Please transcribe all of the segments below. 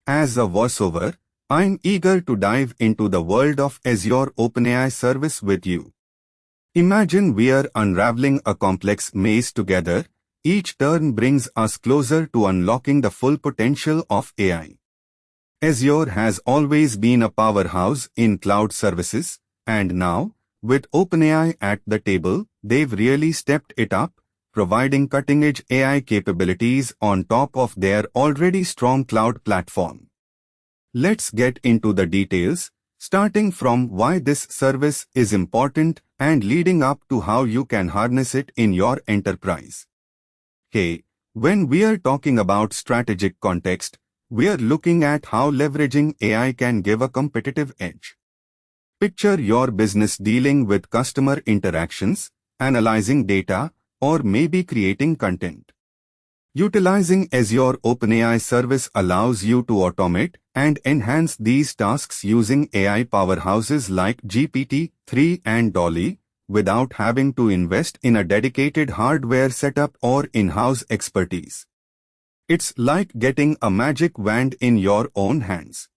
As a voiceover, I'm eager to dive into the world of Azure OpenAI Service with you. Imagine we're unraveling a complex maze together. Each turn brings us closer to unlocking the full potential of AI. Azure has always been a powerhouse in cloud services, and now, with OpenAI at the table, they've really stepped it up, providing cutting-edge AI capabilities on top of their already strong cloud platform. Let's get into the details, starting from why this service is important and leading up to how you can harness it in your enterprise. Hey, when we are talking about strategic context, we are looking at how leveraging AI can give a competitive edge. Picture your business dealing with customer interactions, analyzing data, or maybe creating content. Utilizing Azure OpenAI Service allows you to automate and enhance these tasks using AI powerhouses like GPT-3 and DALL-E, without having to invest in a dedicated hardware setup or in-house expertise. It's like getting a magic wand in your own hands.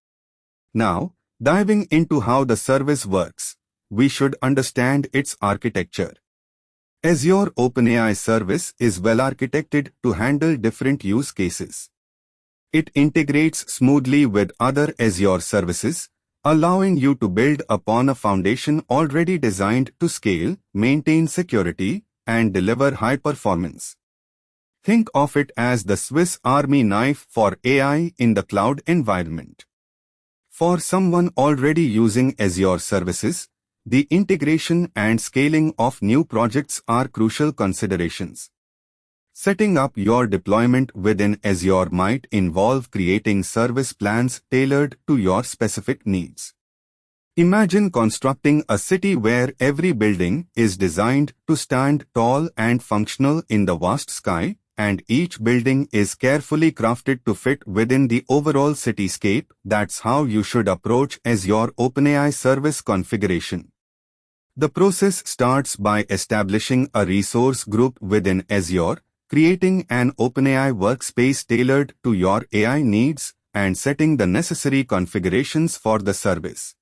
Now, diving into how the service works, we should understand its architecture. Azure OpenAI Service is well architected to handle different use cases. It integrates smoothly with other Azure services, allowing you to build upon a foundation already designed to scale, maintain security, and deliver high performance. Think of it as the Swiss Army knife for AI in the cloud environment. For someone already using Azure services, the integration and scaling of new projects are crucial considerations. Setting up your deployment within Azure might involve creating service plans tailored to your specific needs. Imagine constructing a city where every building is designed to stand tall and functional in the vast sky, and each building is carefully crafted to fit within the overall cityscape. That's how you should approach Azure OpenAI Service configuration. The process starts by establishing a resource group within Azure, creating an OpenAI workspace tailored to your AI needs, and setting the necessary configurations for the service.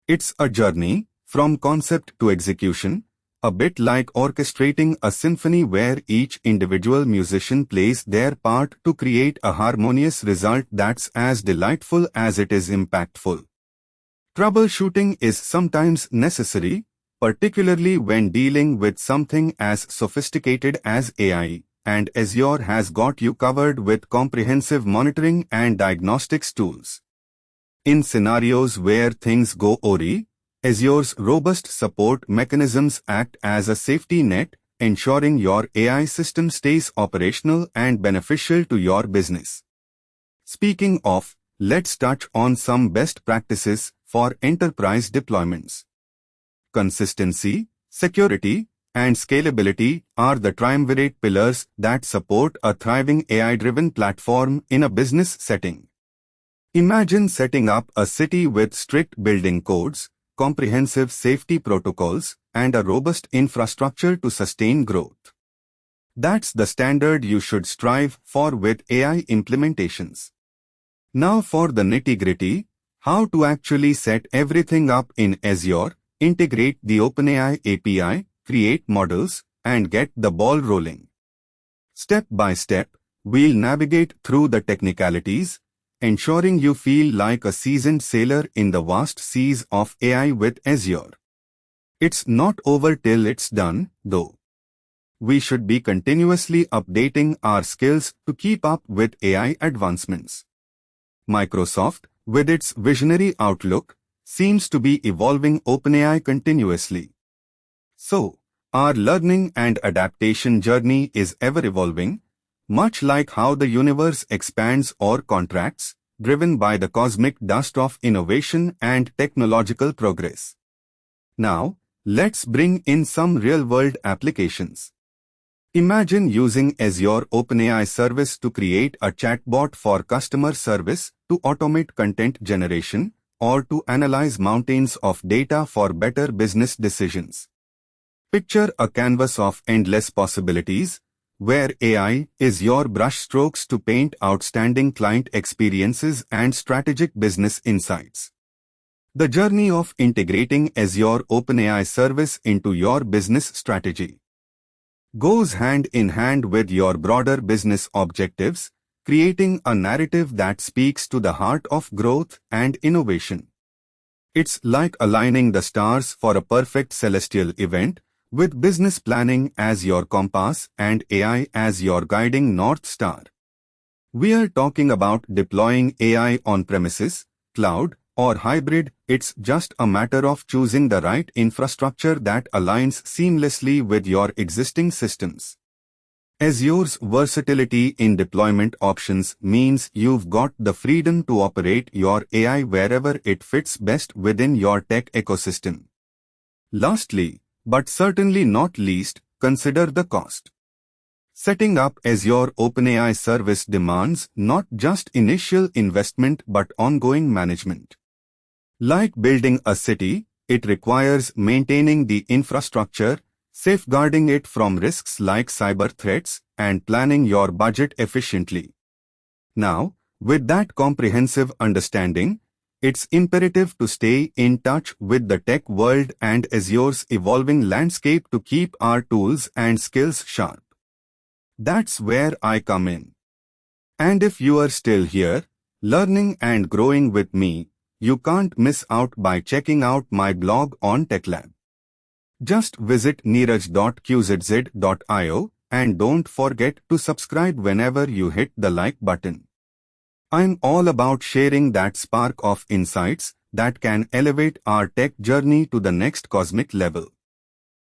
It's a journey from concept to execution, a bit like orchestrating a symphony where each individual musician plays their part to create a harmonious result that's as delightful as it is impactful. Troubleshooting is sometimes necessary, particularly when dealing with something as sophisticated as AI, and Azure has got you covered with comprehensive monitoring and diagnostics tools. In scenarios where things go awry, Azure's robust support mechanisms act as a safety net, ensuring your AI system stays operational and beneficial to your business. Speaking of, let's touch on some best practices for enterprise deployments. Consistency, security, and scalability are the triumvirate pillars that support a thriving AI-driven platform in a business setting. Imagine setting up a city with strict building codes, comprehensive safety protocols, and a robust infrastructure to sustain growth. That's the standard you should strive for with AI implementations. Now for the nitty-gritty, how to actually set everything up in Azure, integrate the OpenAI API, create models, and get the ball rolling. Step by step, we'll navigate through the technicalities, ensuring you feel like a seasoned sailor in the vast seas of AI with Azure. It's not over till it's done, though. We should be continuously updating our skills to keep up with AI advancements. Microsoft, with its visionary outlook, seems to be evolving OpenAI continuously. So, our learning and adaptation journey is ever evolving, much like how the universe expands or contracts, driven by the cosmic dust of innovation and technological progress. Now, let's bring in some real-world applications. Imagine using Azure OpenAI Service to create a chatbot for customer service, to automate content generation, or to analyze mountains of data for better business decisions. Picture a canvas of endless possibilities, where AI is your brushstrokes to paint outstanding client experiences and strategic business insights. The journey of integrating Azure OpenAI Service into your business strategy goes hand in hand with your broader business objectives, creating a narrative that speaks to the heart of growth and innovation. It's like aligning the stars for a perfect celestial event, with business planning as your compass and AI as your guiding North Star. We are talking about deploying AI on-premises, cloud, or hybrid. It's just a matter of choosing the right infrastructure that aligns seamlessly with your existing systems. Azure's versatility in deployment options means you've got the freedom to operate your AI wherever it fits best within your tech ecosystem. Lastly, but certainly not least, consider the cost. Setting up Azure OpenAI Service demands not just initial investment but ongoing management. Like building a city, it requires maintaining the infrastructure, safeguarding it from risks like cyber threats, and planning your budget efficiently. Now, with that comprehensive understanding, it's imperative to stay in touch with the tech world and Azure's evolving landscape to keep our tools and skills sharp. That's where I come in. And if you are still here, learning and growing with me, you can't miss out by checking out my blog on TechLab. Just visit neeraj.qzz.io and don't forget to subscribe whenever you hit the like button. I'm all about sharing that spark of insights that can elevate our tech journey to the next cosmic level.